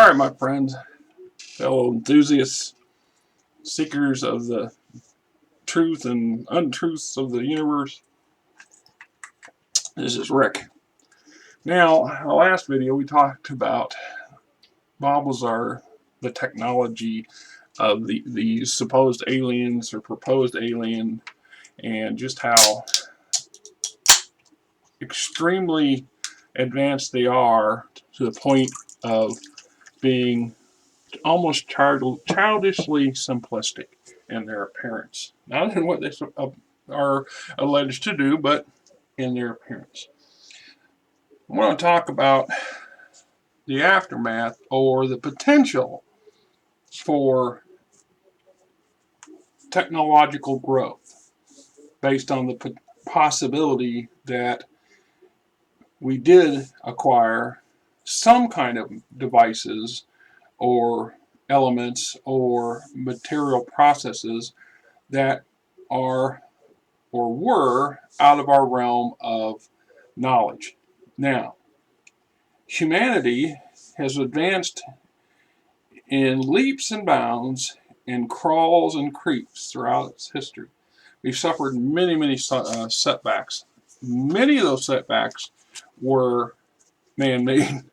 Alright, my friends, fellow enthusiasts, seekers of the truth and untruths of the universe, this is Rick. Now, in the last video we talked about Bob Lazar, the technology of the supposed aliens or proposed alien, and just how extremely advanced they are to the point of being almost childishly simplistic in their appearance. Not in what they are alleged to do, but in their appearance. I want to talk about the aftermath or the potential for technological growth based on the possibility that we did acquire some kind of devices or elements or material processes that are or were out of our realm of knowledge. Now, humanity has advanced in leaps and bounds and crawls and creeps throughout its history. We've suffered many setbacks. Many of those setbacks were man-made.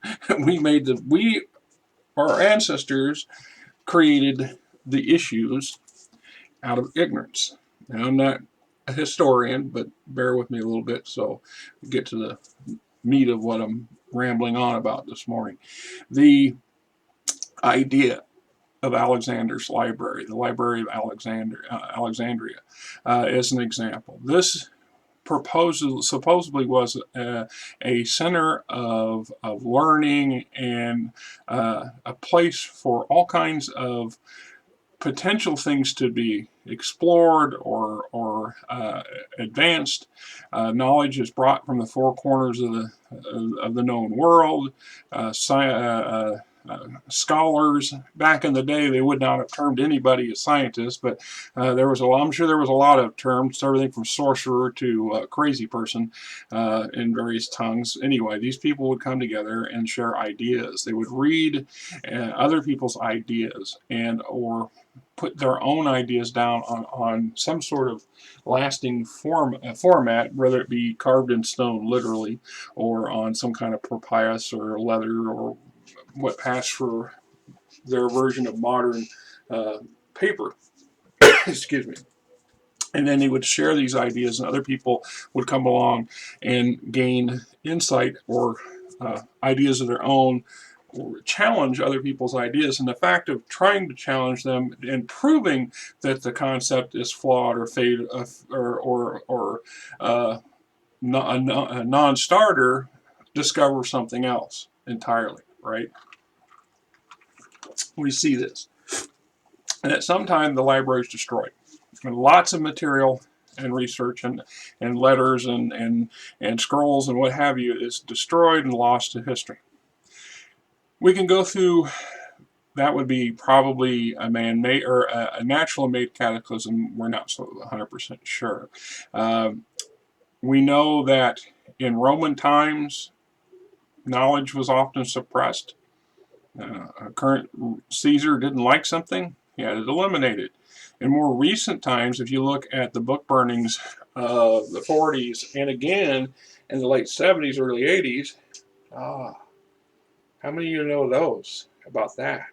Our ancestors created the issues out of ignorance. Now, I'm not a historian, but bear with me a little bit so we get to the meat of what I'm rambling on about this morning. The idea of Alexander's library, the Library of Alexandria, is an example. This supposedly was a center of learning and a place for all kinds of potential things to be explored or advanced. Knowledge is brought from the four corners of the known world. Scholars back in the day, they would not have termed anybody a scientist, but I'm sure there was a lot of terms, everything from sorcerer to crazy person in various tongues. Anyway, these people would come together and share ideas. They would read other people's ideas or put their own ideas down on some sort of lasting format, whether it be carved in stone literally or on some kind of papyrus or leather or what passed for their version of modern paper. Excuse me. And then they would share these ideas, and other people would come along and gain insight or ideas of their own, or challenge other people's ideas. And the fact of trying to challenge them and proving that the concept is flawed or fade or a non-starter, discover something else entirely. Right? We see this. And at some time, the library is destroyed. And lots of material and research and letters and scrolls and what have you is destroyed and lost to history. We can go through, that would be probably a man-made or a natural-made cataclysm. We're not so 100% sure. We know that in Roman times, knowledge was often suppressed. A current Caesar didn't like something, he had it eliminated. In more recent times, if you look at the book burnings of the 40s and again in the late 70s, early 80s, how many of you know those about that?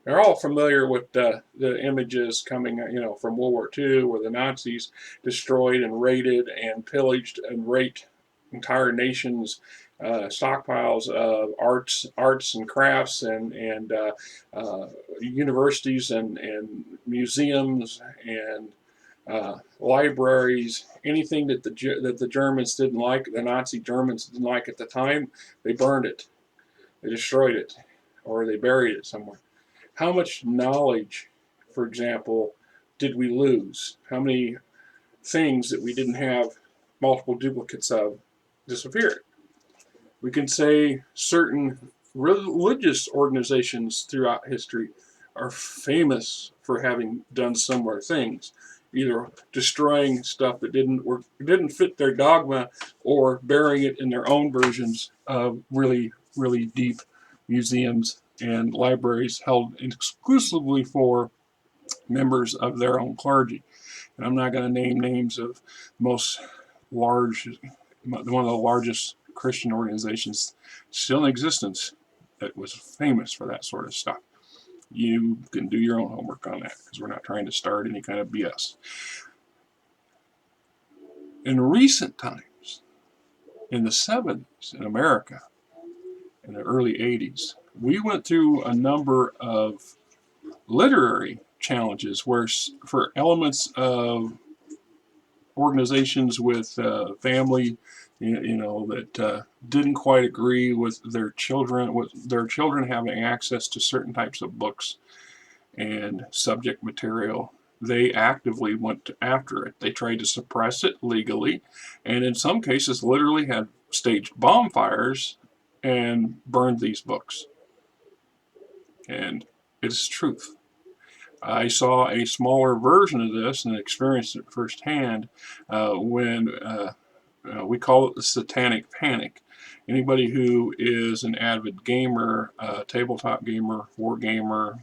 They're all familiar with the images coming, from World War II, where the Nazis destroyed and raided and pillaged and raped entire nations. Stockpiles of arts and crafts and universities and museums and libraries. Anything that the Germans didn't like, the Nazi Germans didn't like at the time, they burned it, they destroyed it, or they buried it somewhere. How much knowledge, for example, did we lose? How many things that we didn't have multiple duplicates of disappeared? We can say certain religious organizations throughout history are famous for having done similar things, either destroying stuff that didn't fit their dogma or burying it in their own versions of really deep museums and libraries held exclusively for members of their own clergy. And I'm not going to name names of most large, one of the largest Christian organizations still in existence that was famous for that sort of stuff. You can do your own homework on that, because we're not trying to start any kind of BS. In recent times, in the 70s in America, in the early 80s, we went through a number of literary challenges where, for elements of organizations with family, that didn't quite agree with their children having access to certain types of books and subject material, they actively went after it. They tried to suppress it legally, and in some cases literally had staged bonfires and burned these books. And it's truth. I saw a smaller version of this and experienced it firsthand when we call it the satanic panic. Anybody who is an avid gamer, tabletop gamer, war gamer,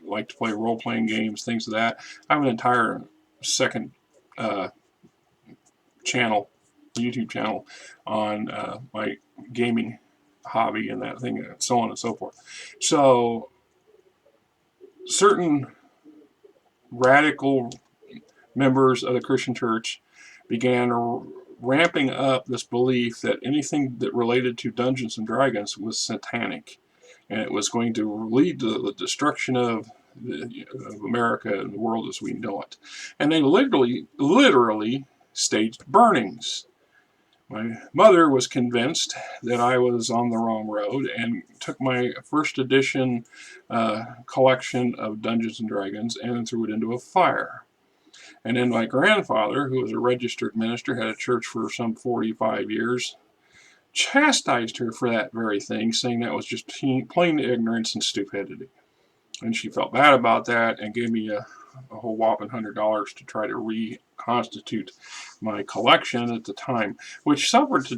like to play role-playing games, things of that, I have an entire second channel, YouTube channel, on my gaming hobby and that thing, and so on and so forth. So certain radical members of the Christian church began ramping up this belief that anything that related to Dungeons and Dragons was satanic, and it was going to lead to the destruction of America and the world as we know it. And they literally staged burnings. My mother was convinced that I was on the wrong road and took my first edition collection of Dungeons and Dragons and threw it into a fire. And then my grandfather, who was a registered minister, had a church for some 45 years, chastised her for that very thing, saying that was just plain ignorance and stupidity. And she felt bad about that and gave me a whole whopping $100 to try to reconstitute my collection at the time, which suffered to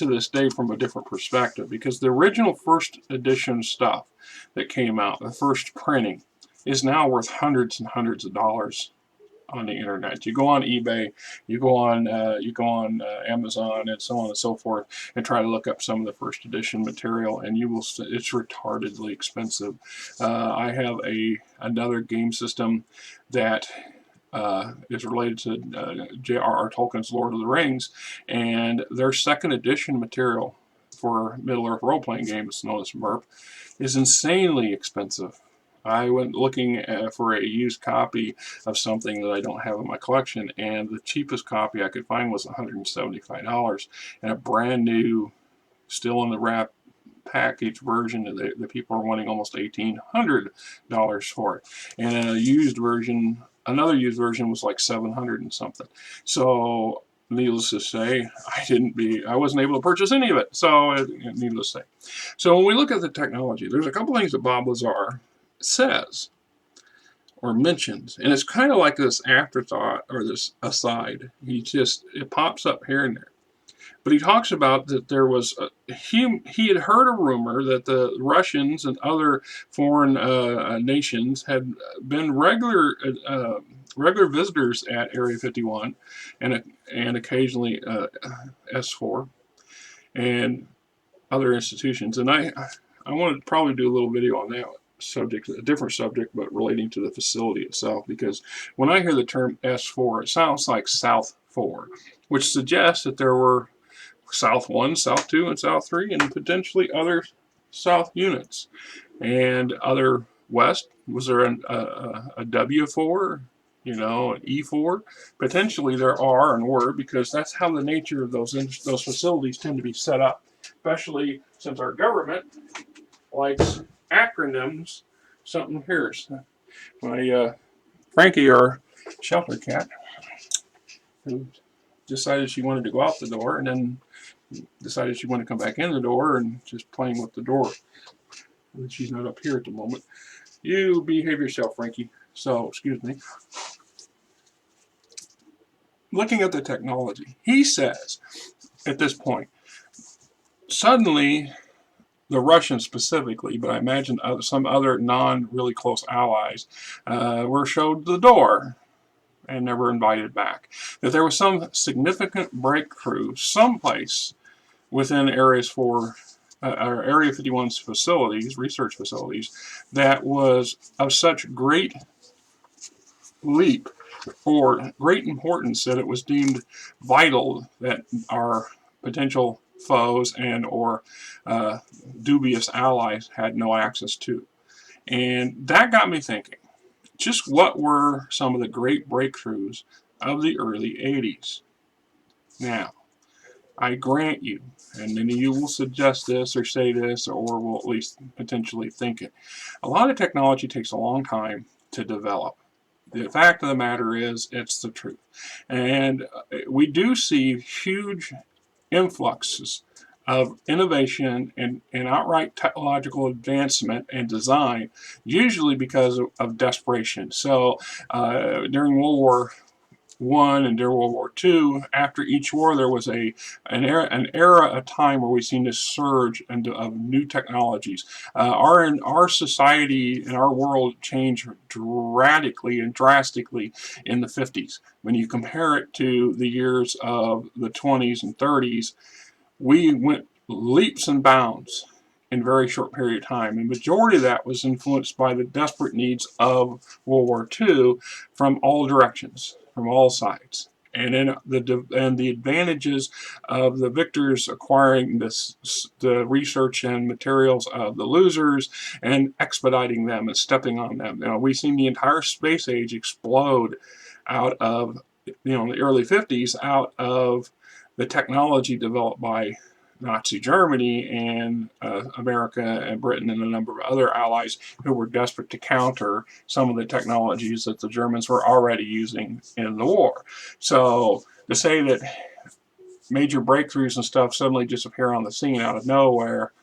this day from a different perspective, because the original first edition stuff that came out, the first printing, is now worth hundreds and hundreds of dollars on the internet. You go on eBay, you go on Amazon, and so on and so forth, and try to look up some of the first edition material, and you will. It's retardedly expensive. I have another game system that is related to J.R.R. Tolkien's Lord of the Rings, and their second edition material for Middle-earth role-playing games, known as MERP, is insanely expensive. I went looking for a used copy of something that I don't have in my collection, and the cheapest copy I could find was $175, and a brand new, still in the wrap package version that people are wanting almost $1,800 for it. And another used version was like $700 and something. So needless to say, I wasn't able to purchase any of it. So needless to say. So when we look at the technology, there's a couple things that Bob Lazar says or mentions, and it's kind of like this afterthought or this aside. It pops up here and there, but he talks about that there was he had heard a rumor that the Russians and other foreign nations had been regular visitors at Area 51 and occasionally S4 and other institutions. And I want to probably do a little video on that subject, a different subject, but relating to the facility itself, because when I hear the term S4, it sounds like South 4, which suggests that there were South 1, South 2, and South 3, and potentially other South units. And other West, was there a W4, an E4? Potentially there are and were, because that's how the nature of those facilities tend to be set up, especially since our government likes acronyms. Something here's my Frankie, our shelter cat, who decided she wanted to go out the door and then decided she wanted to come back in the door and just playing with the door. She's not up here at the moment. You behave yourself, Frankie. So, excuse me. Looking at the technology, he says at this point, suddenly the Russians specifically, but I imagine some other non-really close allies were showed the door and never invited back. That there was some significant breakthrough someplace within Areas 4 or Area 51's facilities, research facilities, that was of such great leap or great importance that it was deemed vital that our potential foes and or dubious allies had no access to. And that got me thinking, just what were some of the great breakthroughs of the early 80s? Now, I grant you, and many of you will suggest this or say this or will at least potentially think it, a lot of technology takes a long time to develop. The fact of the matter is, it's the truth. And we do see huge influxes of innovation and outright technological advancement and design, usually because of desperation. So during World War I and during World War II, after each war, there was an era, a time where we've seen this surge of new technologies. Our society and our world changed radically and drastically in the 50s. When you compare it to the years of the 20s and 30s, we went leaps and bounds in a very short period of time. And the majority of that was influenced by the desperate needs of World War II from all directions, from all sides. And then the advantages of the victors acquiring the research and materials of the losers and expediting them and stepping on them. We've seen the entire space age explode out of, the early 50s, out of the technology developed by Nazi Germany and America and Britain and a number of other allies who were desperate to counter some of the technologies that the Germans were already using in the war. So to say that major breakthroughs and stuff suddenly disappear on the scene out of nowhere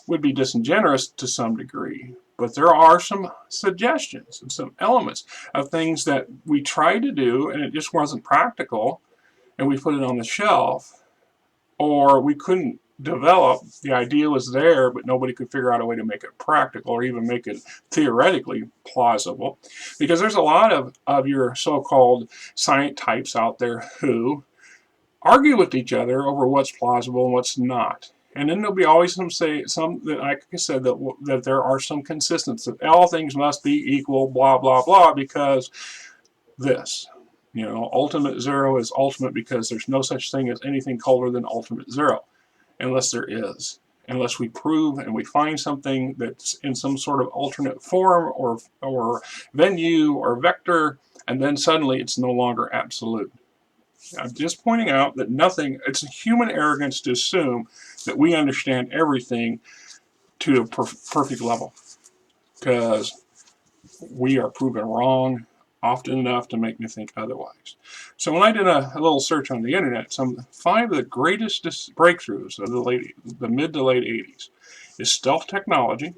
would be disingenuous to some degree. But there are some suggestions and some elements of things that we tried to do and it just wasn't practical, and we put it on the shelf, or we couldn't develop. The idea was there, but nobody could figure out a way to make it practical or even make it theoretically plausible. Because there's a lot of your so-called science types out there who argue with each other over what's plausible and what's not. And then there'll be always some that, like I said, that there are some consistencies, that all things must be equal, blah, blah, blah, because this. Ultimate zero is ultimate because there's no such thing as anything colder than ultimate zero, unless there is. Unless we prove and we find something that's in some sort of alternate form or venue or vector, and then suddenly it's no longer absolute. I'm just pointing out that it's human arrogance to assume that we understand everything to a perfect level, because we are proven wrong often enough to make me think otherwise. So when I did a little search on the internet, 5 of the greatest breakthroughs of the mid to late 80s is stealth technology,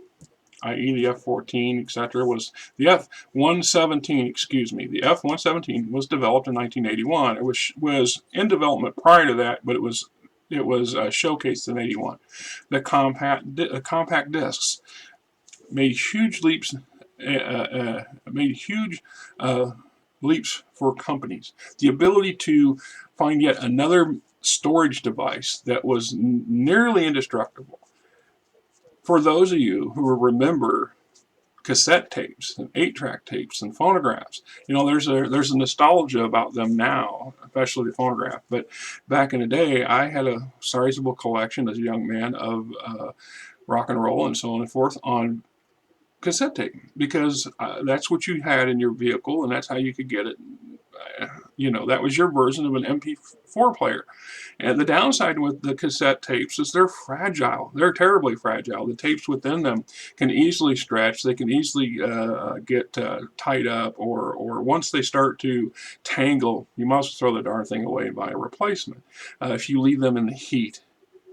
i.e. the F-14, etc. was the F-117, The F-117 was developed in 1981. It was in development prior to that, but it was showcased in 81. The compact discs made huge leaps. Leaps for companies. The ability to find yet another storage device that was nearly indestructible. For those of you who remember cassette tapes and 8-track tapes and phonographs, there's a nostalgia about them now, especially the phonograph. But back in the day, I had a sizable collection as a young man of rock and roll and so on and forth on cassette tape, because that's what you had in your vehicle and that's how you could get it. That was your version of an MP4 player. And the downside with the cassette tapes is they're fragile. They're terribly fragile. The tapes within them can easily stretch. They can easily get tied up, or once they start to tangle, you must throw the darn thing away and buy a replacement if you leave them in the heat.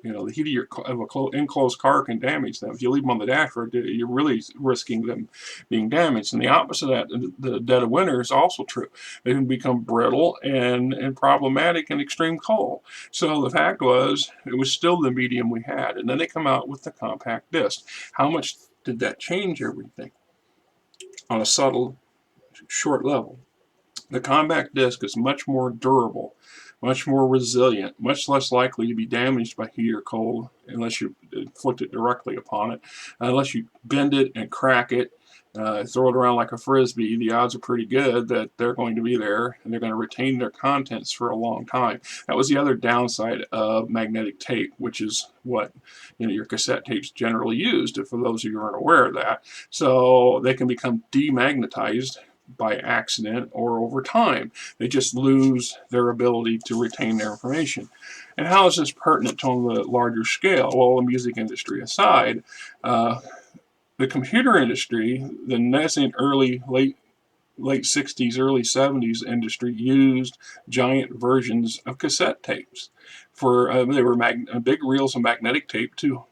You know, the heat of a enclosed car can damage them. If you leave them on the dashboard, you're really risking them being damaged. And the opposite of that, the dead of winter, is also true. They can become brittle and problematic in extreme cold. So the fact was, it was still the medium we had. And then they come out with the compact disc. How much did that change everything? On a subtle, short level. The compact disc is much more durable, much more resilient, much less likely to be damaged by heat or cold unless you inflict it directly upon it. Unless you bend it and crack it, throw it around like a frisbee, the odds are pretty good that they're going to be there and they're going to retain their contents for a long time. That was the other downside of magnetic tape, which is what your cassette tapes generally used, for those of you who aren't aware of that. So they can become demagnetized by accident or over time. They just lose their ability to retain their information. And how is this pertinent on the larger scale? Well, the music industry aside, the computer industry, the nascent late 60s, early 70s industry used giant versions of cassette tapes. They were big reels of magnetic tape to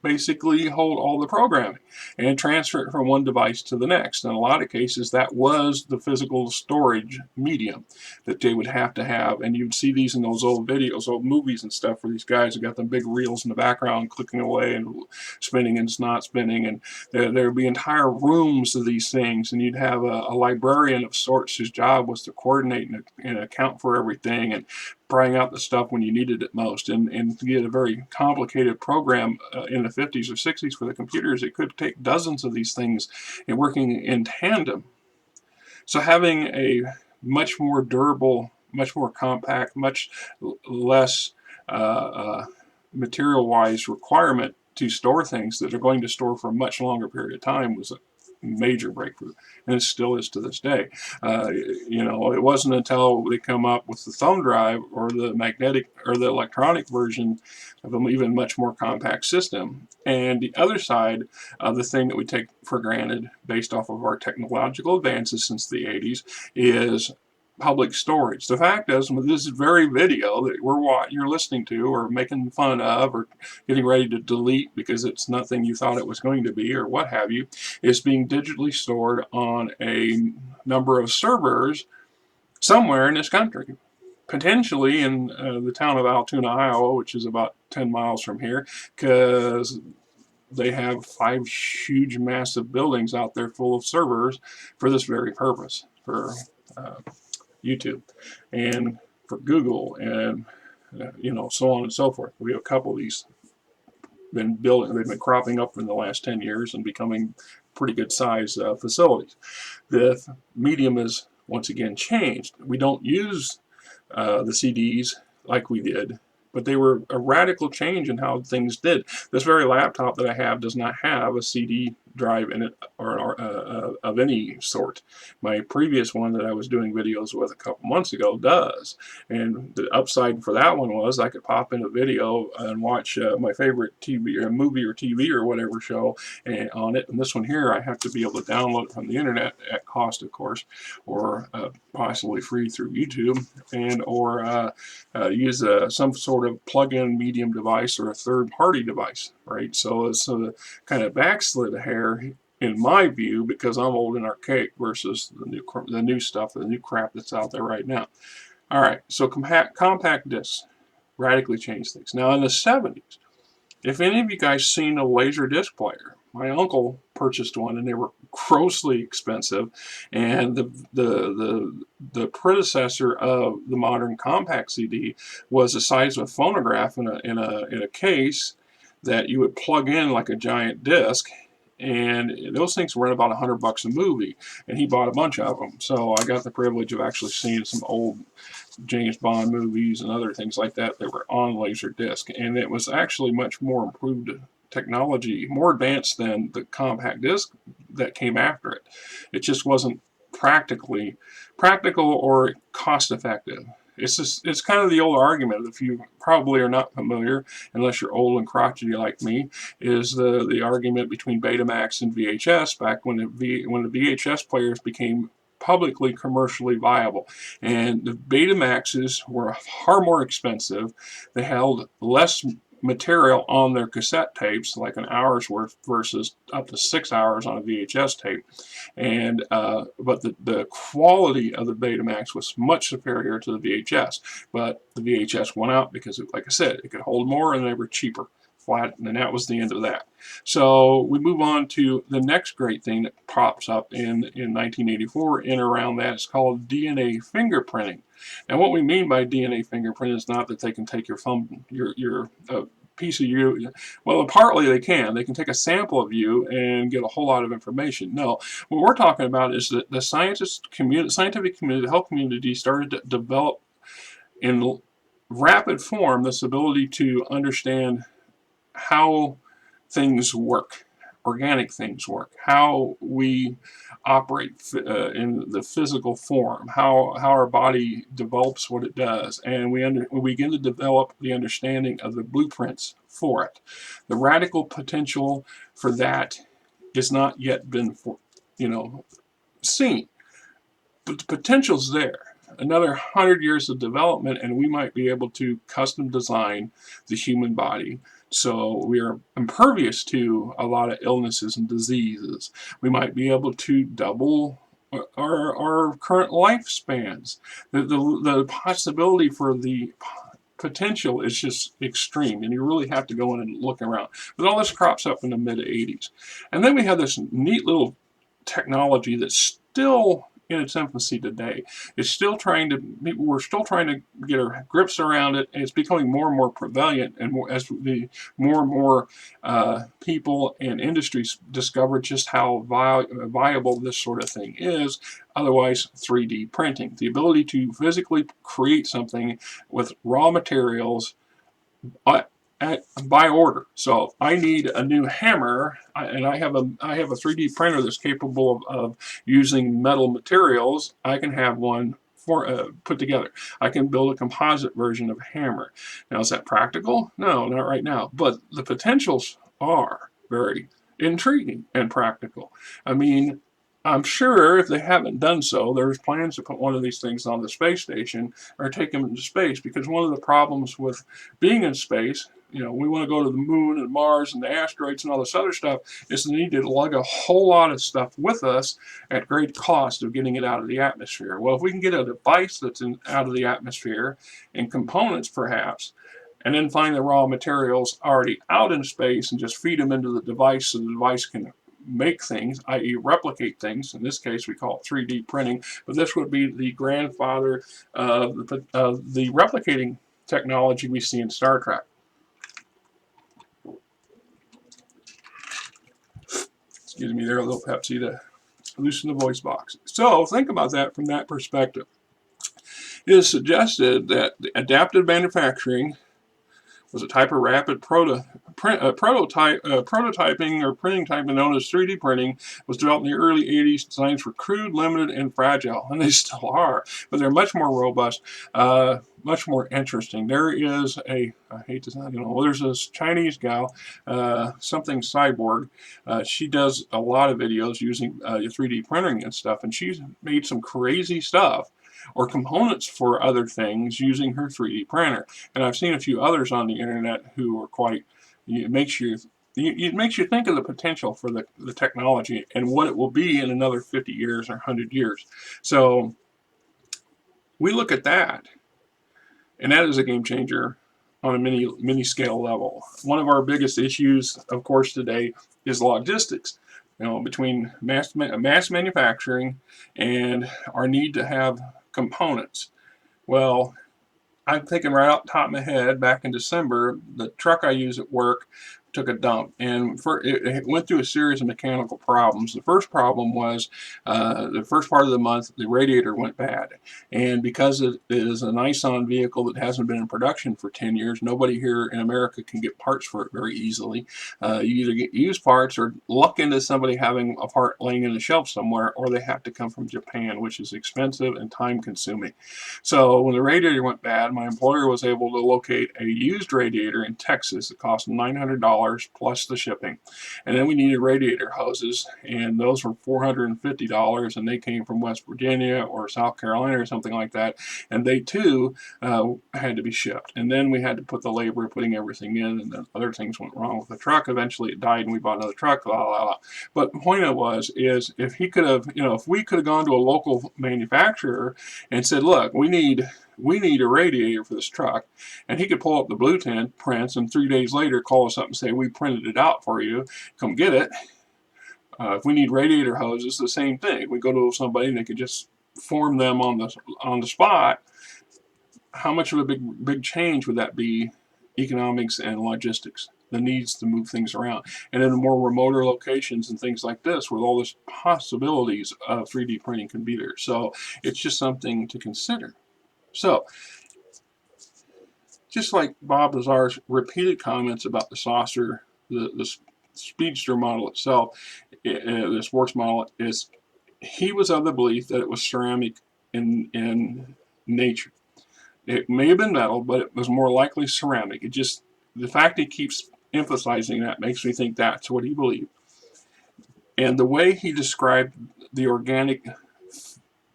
basically hold all the programming and transfer it from one device to the next. In a lot of cases, that was the physical storage medium that they would have to have. And you'd see these in those old videos, old movies and stuff, where these guys have got them big reels in the background clicking away and spinning and not spinning. And there'd be entire rooms of these things. And you'd have a librarian of sorts whose job was to coordinate and account for everything and bring out the stuff when you needed it most. And to get a very complicated program in the 50s or 60s for the computers, it could take dozens of these things and working in tandem. So having a much more durable, much more compact, much less material-wise requirement to store things that are going to store for a much longer period of time was a major breakthrough, and it still is to this day. It wasn't until they come up with the thumb drive or the magnetic or the electronic version of an even much more compact system. And the other side of the thing that we take for granted based off of our technological advances since the 80s is public storage. The fact is, with this very video that you're listening to or making fun of or getting ready to delete because it's nothing you thought it was going to be or what have you, is being digitally stored on a number of servers somewhere in this country. Potentially in the town of Altoona, Iowa, which is about 10 miles from here, because they have 5 huge, massive buildings out there full of servers for this very purpose, for YouTube and for Google and so on and so forth. We have a couple of these they've been cropping up in the last 10 years and becoming pretty good size facilities. The medium is once again changed. We don't use the CDs like we did, but they were a radical change in how things did. This very laptop that I have does not have a CD drive in it or of any sort. My previous one that I was doing videos with a couple months ago does. And the upside for that one was I could pop in a video and watch my favorite TV or movie or TV or whatever show on it. And this one here, I have to be able to download it from the internet at cost, of course, or possibly free through YouTube, and or use some sort of plug-in medium device or a third-party device, right? So it's kind of backslid hair in my view, because I'm old and archaic versus the new stuff, the new crap that's out there right now. All right, so compact discs radically changed things. Now in the 70s, if any of you guys seen a laser disc player, my uncle purchased one and they were grossly expensive, and the predecessor of the modern compact CD was the size of a phonograph in a case that you would plug in like a giant disc. And those things were about $100 a movie, and he bought a bunch of them. So I got the privilege of actually seeing some old James Bond movies and other things like that were on Laserdisc, and it was actually much more improved technology, more advanced than the compact disc that came after it. It just wasn't practical or cost effective. It's kind of the old argument, if you probably are not familiar, unless you're old and crotchety like me, is the argument between Betamax and VHS back when the VHS players became publicly commercially viable. And the Betamaxes were far more expensive. They held less material on their cassette tapes, like an hour's worth versus up to 6 hours on a VHS tape. And but the quality of the Betamax was much superior to the VHS. But the VHS went out because, like I said, it could hold more and they were cheaper. Flat, and that was the end of that. So we move on to the next great thing that pops up in 1984 in around that. It's called DNA fingerprinting. Now, what we mean by DNA fingerprint is not that they can take your piece of you. Well, partly they can. They can take a sample of you and get a whole lot of information. No, what we're talking about is that the scientific community, the health community, started to develop in rapid form this ability to understand how things work, organic things work, how we operate in the physical form, how our body develops what it does, and we begin to develop the understanding of the blueprints for it. The radical potential for that has not yet been, seen, but the potential's there. Another 100 years of development, and we might be able to custom design the human body so we are impervious to a lot of illnesses and diseases. We might be able to double our current lifespans. The possibility for the potential is just extreme, and you really have to go in and look around. But all this crops up in the mid-'80s. And then we have this neat little technology that's still in its infancy today. We're still trying to get our grips around it, and it's becoming more and more prevalent, and as the more and more people and industries discover just how viable this sort of thing is. Otherwise, 3D printing, the ability to physically create something with raw materials by order. So if I need a new hammer, and I have a 3D printer that's capable of using metal materials, I can have one put together. I can build a composite version of a hammer. Now, is that practical? No, not right now. But the potentials are very intriguing and practical. I mean, I'm sure if they haven't done so, there's plans to put one of these things on the space station or take them into space, because one of the problems with being in space, we want to go to the moon and Mars and the asteroids and all this other stuff, is the need to lug a whole lot of stuff with us at great cost of getting it out of the atmosphere. Well, if we can get a device that's out of the atmosphere, and components perhaps, and then find the raw materials already out in space and just feed them into the device so the device can make things, i.e. replicate things. In this case, we call it 3D printing, but this would be the grandfather of the replicating technology we see in Star Trek. Excuse me there, a little Pepsi to loosen the voice box. So think about that from that perspective. It is suggested that the adaptive manufacturing was a type of rapid prototyping or printing type known as 3D printing, was developed in the early 80s. Designs were crude, limited, and fragile, and they still are, but they're much more robust, much more interesting. There is there's this Chinese gal, something cyborg. She does a lot of videos using 3D printing and stuff, and she's made some crazy stuff or components for other things using her 3D printer. And I've seen a few others on the internet who are quite, it makes you think of the potential for the technology and what it will be in another 50 years or 100 years. So we look at that, and that is a game changer on a mini scale level. One of our biggest issues, of course, today is logistics. Between mass manufacturing and our need to have components. Well, I'm thinking right off the top of my head, back in December, the truck I use at work took a dump, and it went through a series of mechanical problems. The first problem was the first part of the month, the radiator went bad, and because it is a Nissan vehicle that hasn't been in production for 10 years, nobody here in America can get parts for it very easily. You either get used parts or luck into somebody having a part laying in a shelf somewhere, or they have to come from Japan, which is expensive and time consuming. So when the radiator went bad, my employer was able to locate a used radiator in Texas that cost $900 plus the shipping. And then we needed radiator hoses, and those were $450, and they came from West Virginia or South Carolina or something like that, and they too had to be shipped. And then we had to put the labor of putting everything in, and then other things went wrong with the truck. Eventually it died, and we bought another truck, blah, blah, blah. But the point is if he could have, if we could have gone to a local manufacturer and said, look, we need a radiator for this truck, and he could pull up the blueprints and 3 days later call us up and say, we printed it out for you, come get it. If we need radiator hoses, the same thing. We go to somebody and they could just form them on the spot. How much of a big change would that be, economics and logistics, the needs to move things around, and in more remoter locations and things like this, where all this possibilities of 3D printing can be there. So it's just something to consider. So just like Bob Lazar's repeated comments about the saucer, the Speedster model itself, the sports model, is he was of the belief that it was ceramic in nature. It may have been metal, but it was more likely ceramic. It just, the fact he keeps emphasizing that makes me think that's what he believed. And the way he described the organic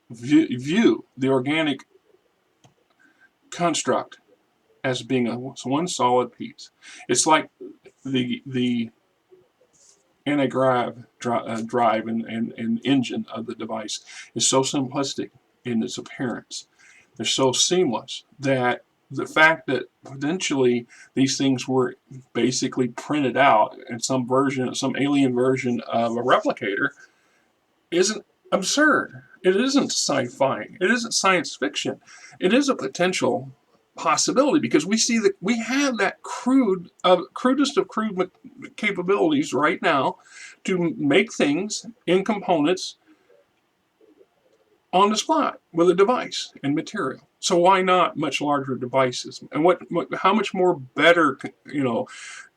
view, the organic construct, as being one solid piece. It's like the anti-grav drive and engine of the device is so simplistic in its appearance. They're so seamless that the fact that potentially these things were basically printed out in some alien version of a replicator isn't absurd. It isn't sci-fi. It isn't science fiction. It is a potential possibility, because we see that we have that crudest of crude capabilities right now to make things in components on the spot with a device and material. So why not much larger devices? And how much more better,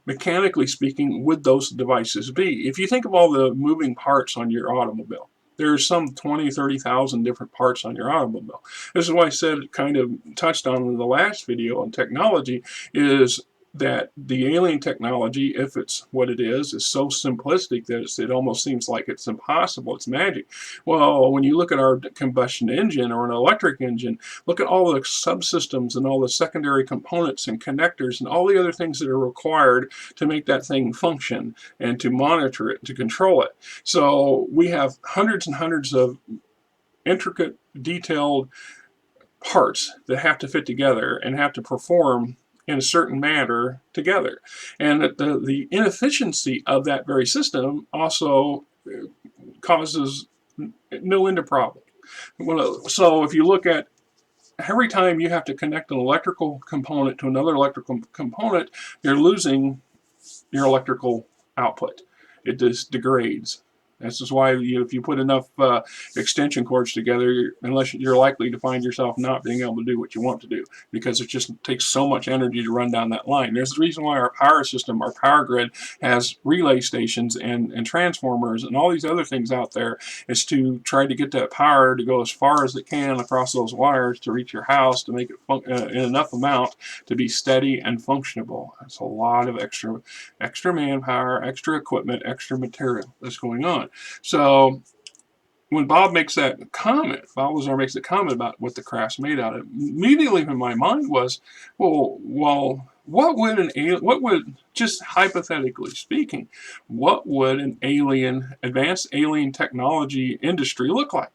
mechanically speaking, would those devices be? If you think of all the moving parts on your automobile, there's some 20, 30,000 different parts on your automobile. This is why I said, kind of touched on in the last video on technology, is that the alien technology, if it's what it is so simplistic that it almost seems like it's impossible, it's magic. Well, when you look at our combustion engine or an electric engine, look at all the subsystems and all the secondary components and connectors and all the other things that are required to make that thing function and to monitor it, to control it. So we have hundreds and hundreds of intricate, detailed parts that have to fit together and have to perform in a certain manner together. And the inefficiency of that very system also causes no end of problem. So if you look at every time you have to connect an electrical component to another electrical component, you're losing your electrical output. It just degrades. This is why if you put enough extension cords together, unless you're likely to find yourself not being able to do what you want to do, because it just takes so much energy to run down that line. There's the reason why our power system, our power grid, has relay stations and transformers and all these other things out there, is to try to get that power to go as far as it can across those wires to reach your house, to make it in enough amount to be steady and functionable. That's a lot of extra manpower, extra equipment, extra material that's going on. So when Bob makes that comment, Bob Lazar makes a comment about what the craft's made out of, immediately in my mind was, well, what would, just hypothetically speaking, what would an advanced alien technology industry look like?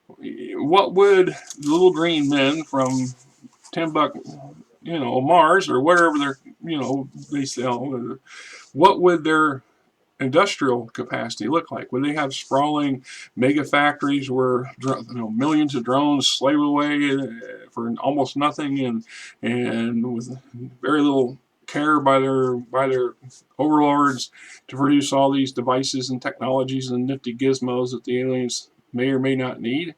What would the little green men from Mars or wherever they sell, what would their industrial capacity look like? Would they have sprawling mega factories where millions of drones slave away for almost nothing and with very little care by their overlords to produce all these devices and technologies and nifty gizmos that the aliens may or may not need?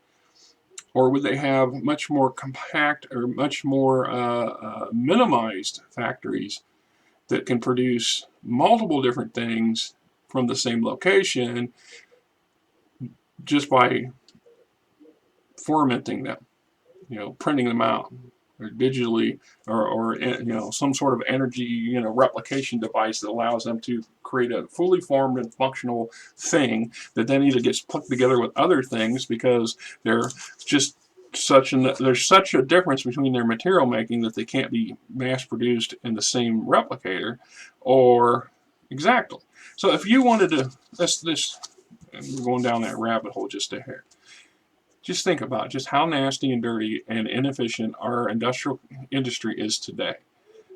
Or would they have much more compact or much more minimized factories that can produce multiple different things from the same location just by formatting them, printing them out, or digitally, or some sort of energy replication device that allows them to create a fully formed and functional thing that then either gets put together with other things because they're just there's such a difference between their material making that they can't be mass produced in the same replicator, or exactly. So if you wanted to, this and we're going down that rabbit hole just a hair. Just think about just how nasty and dirty and inefficient our industrial industry is today.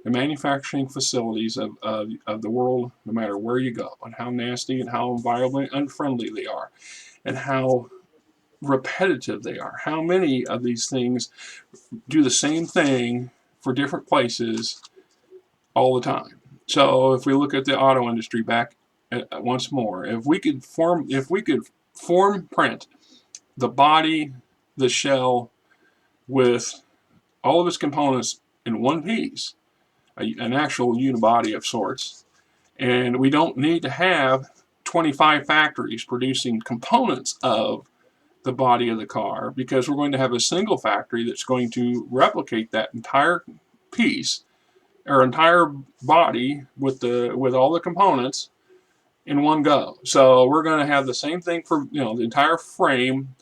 The manufacturing facilities of the world, no matter where you go, and how nasty and how environmentally unfriendly they are, and how repetitive they are. How many of these things do the same thing for different places all the time? So if we look at the auto industry back once more, if we could form print the body, the shell, with all of its components in one piece, an actual unibody of sorts, and we don't need to have 25 factories producing components of the body of the car, because we're going to have a single factory that's going to replicate that entire piece or entire body with all the components in one go. So we're going to have the same thing for the entire frame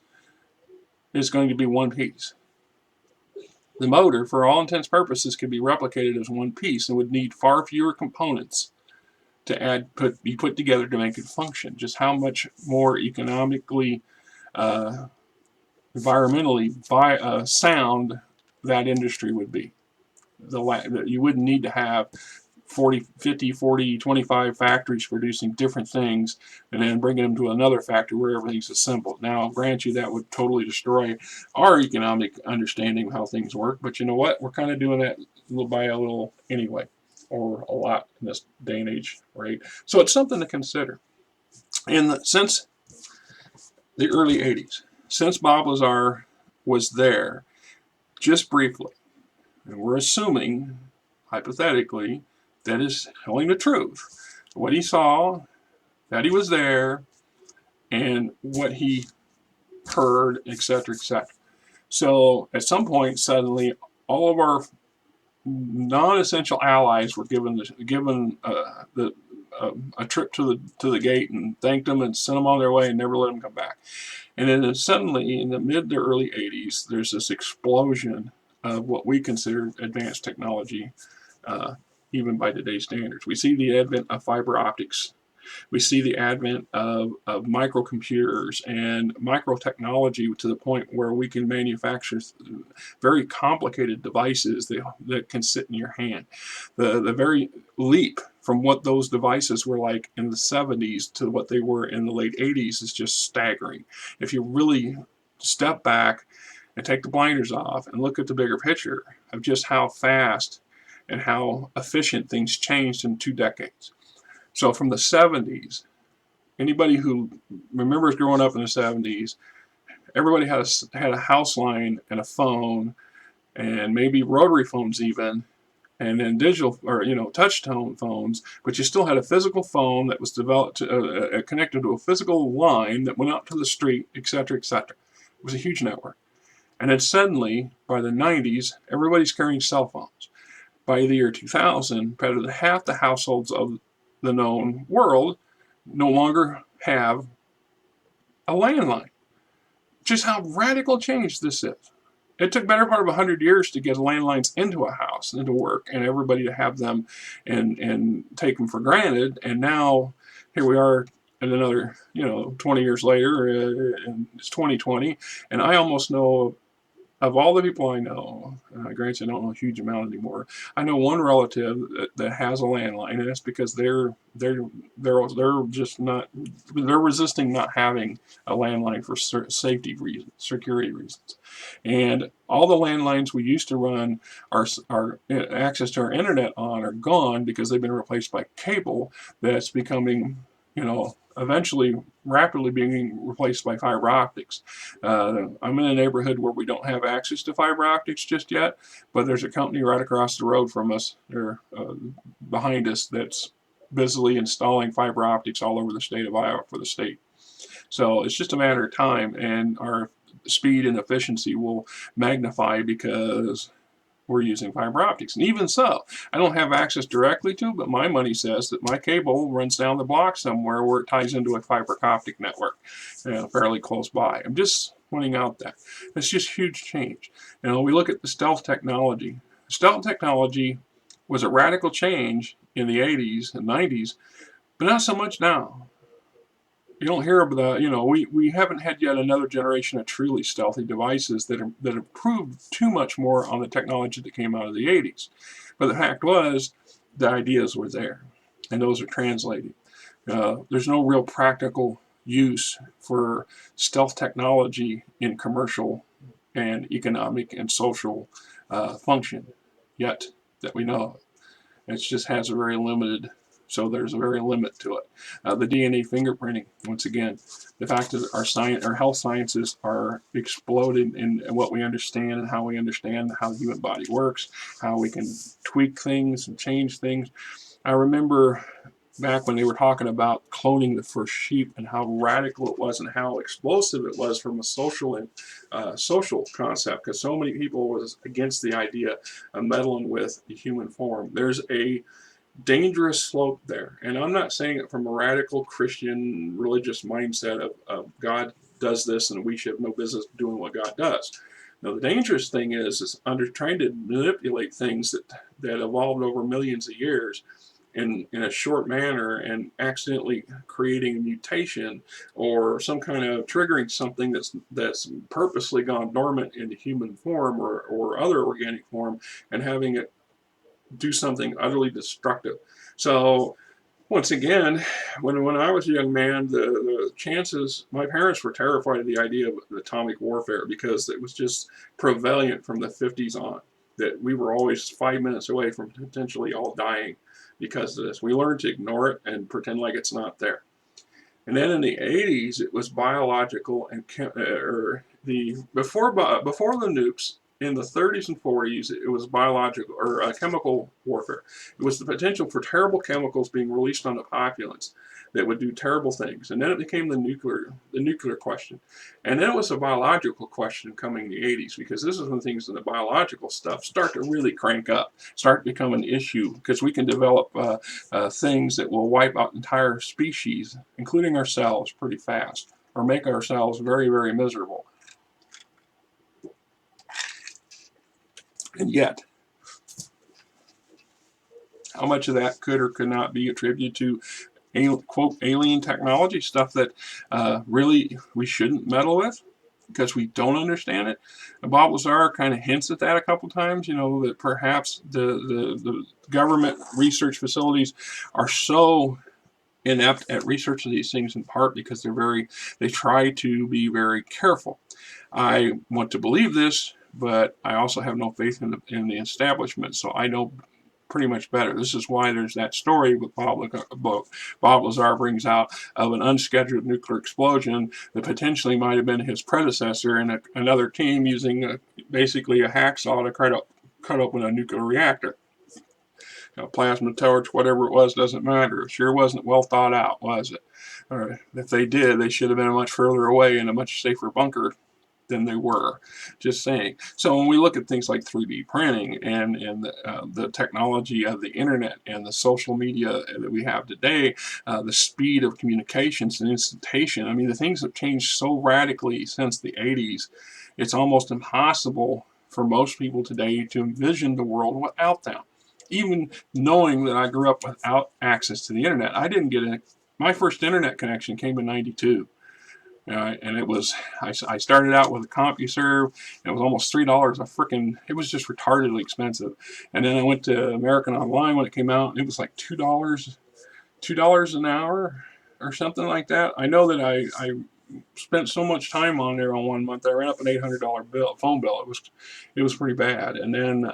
is going to be one piece. The motor, for all intents and purposes, could be replicated as one piece and would need far fewer components to be put together to make it function. Just how much more economically, environmentally sound that industry would be. You wouldn't need to have 40, 50, 40, 25 factories producing different things and then bringing them to another factory where everything's assembled. Now, I'll grant you that would totally destroy our economic understanding of how things work, but you know what? We're kind of doing that little by a little anyway, or a lot in this day and age, right? So it's something to consider. And since the early 80s, since Bob Lazar was there, just briefly, and we're assuming, hypothetically, that is telling the truth. What he saw, that he was there, and what he heard, etc., etc. So at some point, suddenly, all of our non-essential allies were given a trip to the gate and thanked them and sent them on their way and never let them come back. And then suddenly, in the mid to early 80s, there's this explosion of what we consider advanced technology, even by today's standards. We see the advent of fiber optics. We see the advent of microcomputers and microtechnology to the point where we can manufacture very complicated devices that can sit in your hand. The very leap from what those devices were like in the 70s to what they were in the late 80s is just staggering. If you really step back and take the blinders off and look at the bigger picture of just how fast and how efficient things changed in 2 decades. So from the 70s, anybody who remembers growing up in the 70s, everybody had a house line and a phone, and maybe rotary phones even, and then digital or touch tone phones, but you still had a physical phone that was developed connected to a physical line that went out to the street, etc., etc. It was a huge network. And then suddenly, by the 90s, everybody's carrying cell phones. By the year 2000, better than half the households of the known world no longer have a landline. Just how radical change this is. It took better part of 100 years to get landlines into a house and to work, and everybody to have them and take them for granted. And now here we are at another 20 years later, and it's 2020, and I almost know of all the people I know, granted I don't know a huge amount anymore, I know one relative that has a landline, and that's because they're just not, they're resisting not having a landline for safety reasons, security reasons. And all the landlines we used to run our access to our internet on are gone because they've been replaced by cable that's becoming, eventually rapidly being replaced by fiber optics. I'm in a neighborhood where we don't have access to fiber optics just yet, but there's a company right across the road from us, or behind us, that's busily installing fiber optics all over the state of Iowa for the state. So it's just a matter of time, and our speed and efficiency will magnify because we're using fiber optics. And even so, I don't have access directly to it, but my money says that my cable runs down the block somewhere where it ties into a fiber optic network fairly close by. I'm just pointing out that. It's just huge change. We look at the stealth technology. Stealth technology was a radical change in the 80s and 90s, but not so much now. You don't hear of we haven't had yet another generation of truly stealthy devices that have proved too much more on the technology that came out of the 80s. But the fact was, the ideas were there, and those are translating. There's no real practical use for stealth technology in commercial and economic and social function yet that we know of. It just has a very limited, so there's a very limit to it. The DNA fingerprinting, once again, the fact that our health sciences are exploding in what we understand and how we understand how the human body works, how we can tweak things and change things. I remember back when they were talking about cloning the first sheep and how radical it was and how explosive it was from a social concept, because so many people was against the idea of meddling with the human form. There's a dangerous slope there, and I'm not saying it from a radical Christian religious mindset of God does this and we should have no business doing what God does. Now, the dangerous thing is trying to manipulate things that evolved over millions of years in a short manner and accidentally creating a mutation or some kind of triggering something that's purposely gone dormant in the human form or other organic form and having it do something utterly destructive. So once again, when I was a young man, the chances, my parents were terrified of the idea of atomic warfare because it was just prevalent from the 50s on, that we were always 5 minutes away from potentially all dying because of this. We learned to ignore it and pretend like it's not there. And then in the 80s, it was biological and before the nukes. In the 30s and 40s, it was biological or chemical warfare. It was the potential for terrible chemicals being released on the populace that would do terrible things. And then it became the nuclear question. And then it was a biological question coming in the 80s, because this is when things in the biological stuff start to really crank up, start to become an issue, because we can develop things that will wipe out entire species, including ourselves, pretty fast, or make ourselves very, very miserable. And yet, how much of that could or could not be attributed to quote alien technology, stuff that really we shouldn't meddle with because we don't understand it? And Bob Lazar kind of hints at that a couple times, that perhaps the government research facilities are so inept at research of these things, in part because they try to be very careful. I want to believe this, but I also have no faith in the establishment, so I know pretty much better. This is why there's that story with Bob Lazar brings out of an unscheduled nuclear explosion that potentially might have been his predecessor and another team using basically a hacksaw to cut open a nuclear reactor. Plasma torch, whatever it was, doesn't matter. It sure wasn't well thought out, was it? Or if they did, they should have been much further away in a much safer bunker than they were. Just saying. So when we look at things like 3D printing and the technology of the internet and the social media that we have today, the speed of communications and instantation, I mean, the things have changed so radically since the 80s, it's almost impossible for most people today to envision the world without them. Even knowing that I grew up without access to the internet, my first internet connection came in '92. And it was, I started out with a CompuServe, and it was almost $3 it was just retardedly expensive. And then I went to American Online when it came out, and it was like $2 an hour or something like that. I know that I spent so much time on there on 1 month, I ran up an $800 phone bill. It was pretty bad. And then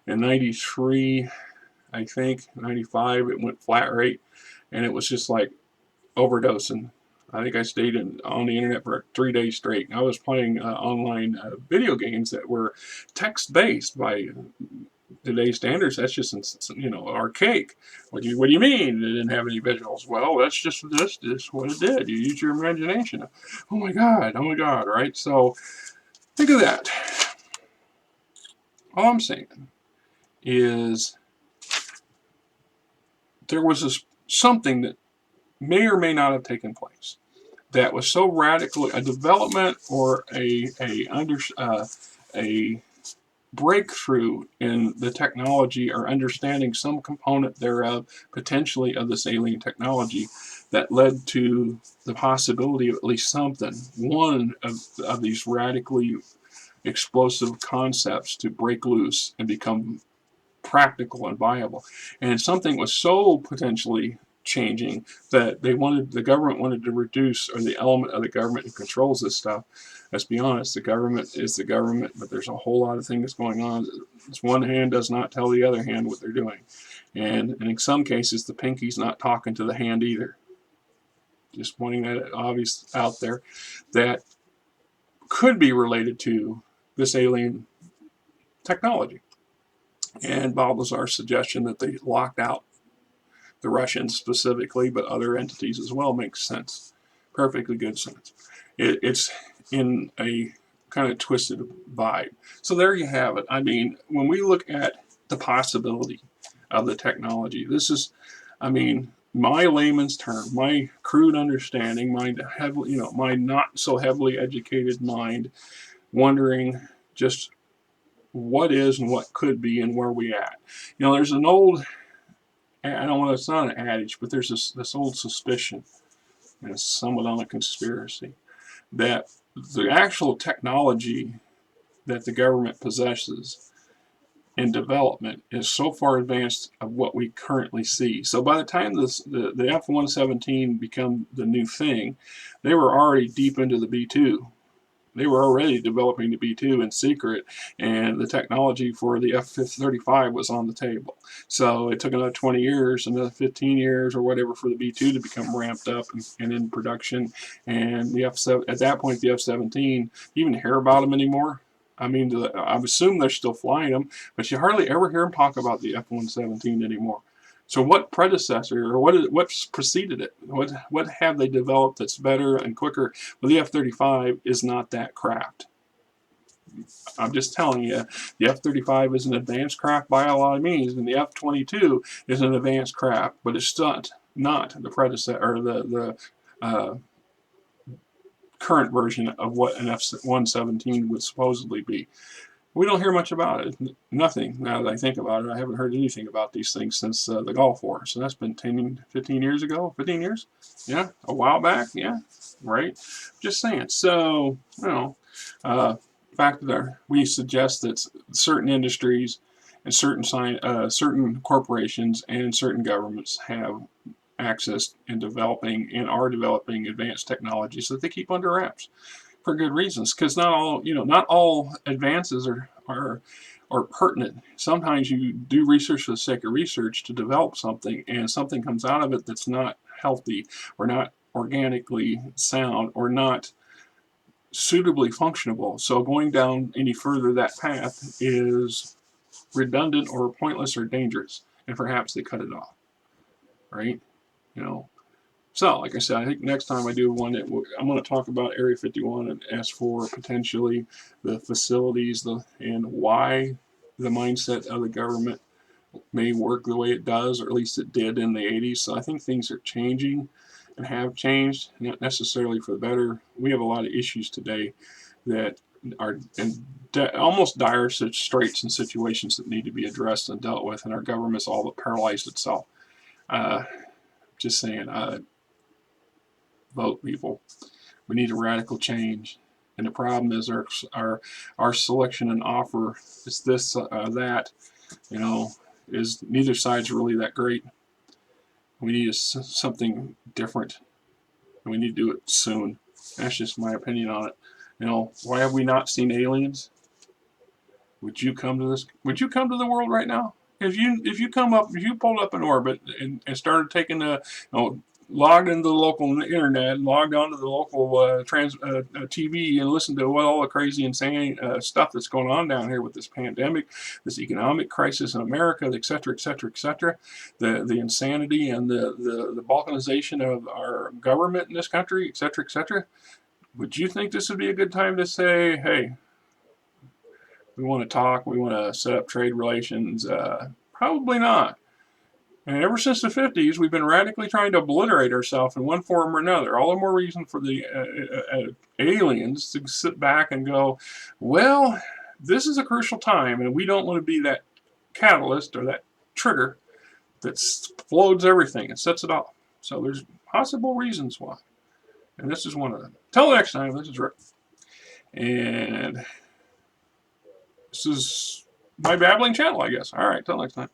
in '93, I think, '95, it went flat rate, and it was just like overdosing. I think I stayed on the internet for 3 days straight. I was playing online video games that were text-based by today's standards. That's just, archaic. What do you mean it didn't have any visuals? Well, that's just what it did. You use your imagination. Oh my God, right? So think of that. All I'm saying is there was something that may or may not have taken place that was so radical a development or a breakthrough in the technology or understanding some component thereof, potentially of this alien technology, that led to the possibility of at least something, one of these radically explosive concepts to break loose and become practical and viable. And something was so potentially changing that the government wanted to reduce, or the element of the government who controls this stuff. Let's be honest, the government is the government, but there's a whole lot of things going on. This one hand does not tell the other hand what they're doing. And in some cases, the pinky's not talking to the hand either. Just pointing that obvious out there, that could be related to this alien technology. And Bob Lazar's suggestion that they locked out the Russians specifically, but other entities as well, makes sense. Perfectly good sense. It's in a kind of twisted vibe. So there you have it. I mean, when we look at the possibility of the technology, this is, I mean, my layman's term, my crude understanding, my not so heavily educated mind, wondering just what is and what could be and where we at. There's an old, I don't want to, it's not an adage, but there's this old suspicion, and it's somewhat on a conspiracy, that the actual technology that the government possesses in development is so far advanced of what we currently see. So by the time the F-117 become the new thing, they were already deep into the B-2. They were already developing the B-2 in secret, and the technology for the F-35 was on the table. So it took another 20 years, another 15 years or whatever for the B-2 to become ramped up and in production. And the F-7, at that point, the F-17, you even hear about them anymore. I mean, I assume they're still flying them, but you hardly ever hear them talk about the F-117 anymore. So what predecessor, or what preceded it? What have they developed that's better and quicker? Well, the F-35 is not that craft. I'm just telling you, the F-35 is an advanced craft by a lot of means, and the F-22 is an advanced craft, but it's not the predecessor or the current version of what an F-117 would supposedly be. We don't hear much about it. Nothing, now that I think about it. I haven't heard anything about these things since the Gulf War. So that's been 15 years ago. 15 years? Yeah, a while back. Yeah, right. Just saying. So, fact that we suggest that certain industries and certain corporations and certain governments have access in developing and are developing advanced technologies that they keep under wraps for good reasons, because not all advances are pertinent. Sometimes you do research for the sake of research to develop something, and something comes out of it that's not healthy or not organically sound or not suitably functionable. So going down any further that path is redundant or pointless or dangerous, and perhaps they cut it off, right? So, like I said, I think next time I do one, I'm going to talk about Area 51 and ask for potentially the facilities and why the mindset of the government may work the way it does, or at least it did in the 80s. So I think things are changing and have changed, not necessarily for the better. We have a lot of issues today that are in almost dire straits and situations that need to be addressed and dealt with, and our government's all but paralyzed itself. Just saying, vote, people. We need a radical change. And the problem is our selection and offer is this, that, is neither side's really that great. We need something different, and we need to do it soon. That's just my opinion on it. Why have we not seen aliens? Would you come to this? Would you come to the world right now? If you pulled up in orbit and started taking logged into the local internet, and logged onto the local TV, and listened to all the crazy, insane stuff that's going on down here with this pandemic, this economic crisis in America, et cetera, et cetera, et cetera, the insanity and the balkanization of our government in this country, et cetera, et cetera. Would you think this would be a good time to say, hey, We want to talk. We want to set up trade relations. Probably not. And ever since the 50s, we've been radically trying to obliterate ourselves in one form or another. All the more reason for the aliens to sit back and go, well, this is a crucial time, and we don't want to be that catalyst or that trigger that explodes everything and sets it off. So there's possible reasons why. And this is one of them. Till next time, this is Rick. And this is my babbling channel, I guess. All right, till next time.